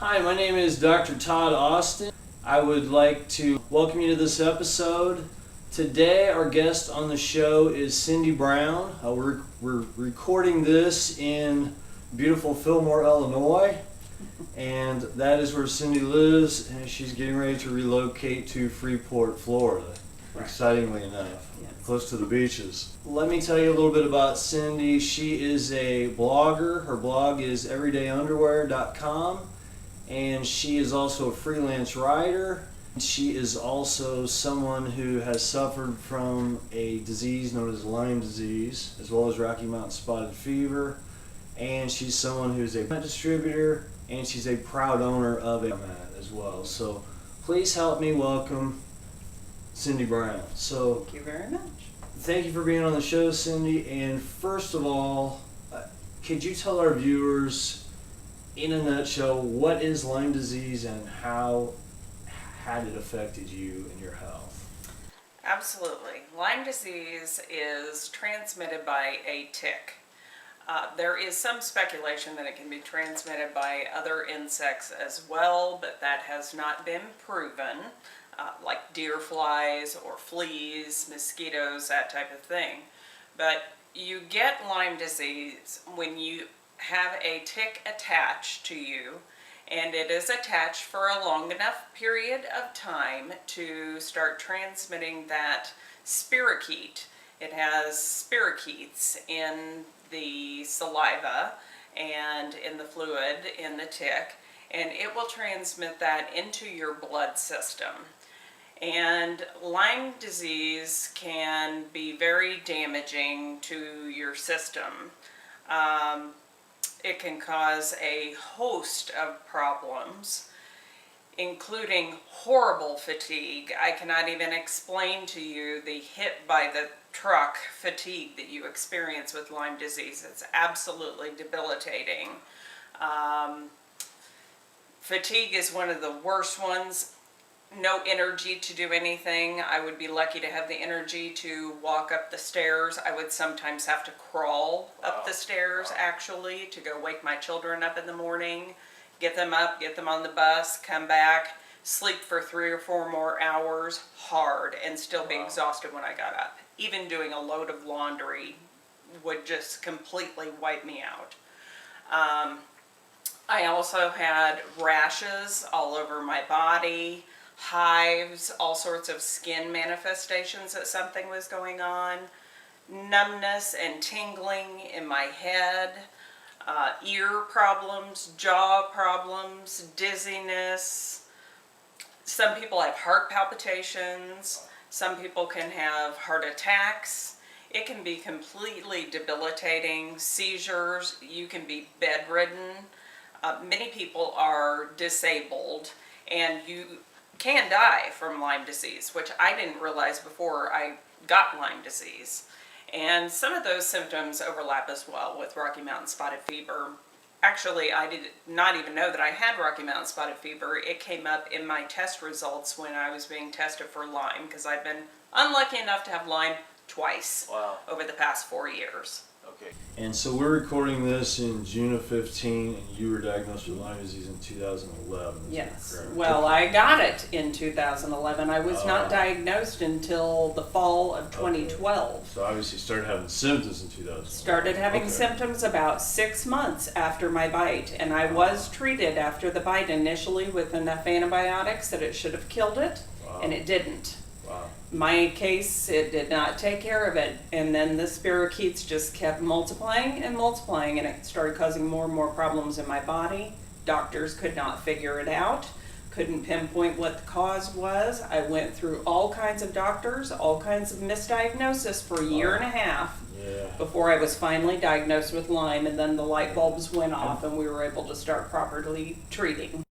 Hi, my name is Dr. Todd Austin. I would like to welcome you to this episode. Today, our guest on the show is Cindy Brown. We're recording this in beautiful Fillmore, Illinois, and that is where Cindy lives, and she's getting ready to relocate to Freeport, Florida, excitingly enough. Close to the beaches. Let me tell you a little bit about Cindy. She is a blogger. Her blog is everydayunderwear.com, and she is also a freelance writer. She is also someone who has suffered from a disease known as Lyme disease, as well as Rocky Mountain spotted fever. And she's someone who's a distributor, and she's a proud owner of a mat as well. So please help me welcome Cindy Brown. So thank you very much. Thank you for being on the show, Cindy. And first of all, could you tell our viewers, in a nutshell, what is Lyme disease and how had it affected you and your health? Absolutely. Lyme disease is transmitted by a tick. There is some speculation that it can be transmitted by other insects as well, but that has not been proven. Like deer flies or fleas, mosquitoes, that type of thing. But you get Lyme disease when you have a tick attached to you, and it is attached for a long enough period of time to start transmitting that spirochete. It has spirochetes in the saliva and in the fluid in the tick, and it will transmit that into your blood system. And Lyme disease can be very damaging to your system. It can cause a host of problems, including horrible fatigue. I cannot even explain to you the hit by the truck fatigue that you experience with Lyme disease. It's absolutely debilitating. Fatigue is one of the worst ones. No energy to do anything. I would be lucky to have the energy to walk up the stairs. I would sometimes have to crawl up the stairs, actually, to go wake my children up in the morning, get them up, get them on the bus, come back, sleep for 3 or 4 more hours, hard, and still be exhausted when I got up. Even doing a load of laundry would just completely wipe me out. I also had rashes all over my body, hives, all sorts of skin manifestations that something was going on, numbness and tingling in my head, ear problems, jaw problems, dizziness. Some people have heart palpitations. Some people can have heart attacks. It can be completely debilitating, seizures. You can be bedridden. Many people are disabled, and you can die from Lyme disease, which I didn't realize before I got Lyme disease. And some of those symptoms overlap as well with Rocky Mountain spotted fever. Actually, I did not even know that I had Rocky Mountain spotted fever. It came up in my test results when I was being tested for Lyme, because I've been unlucky enough to have Lyme twice over the past 4 years. Okay. And so we're recording this in June of 15, and you were diagnosed with Lyme disease in 2011. Yes. Well, I got it in 2011. I was not diagnosed until the fall of 2012. Okay. So obviously you started having symptoms in 2011. Started having symptoms about 6 months after my bite, and I was treated after the bite initially with enough antibiotics that it should have killed it, and it didn't. My case, it did not take care of it, and then the spirochetes just kept multiplying, and it started causing more and more problems in my body. Doctors could not figure it out, couldn't pinpoint what the cause was. I went through all kinds of doctors, all kinds of misdiagnosis for a year and a half before I was finally diagnosed with Lyme, and then the light bulbs went off and we were able to start properly treating.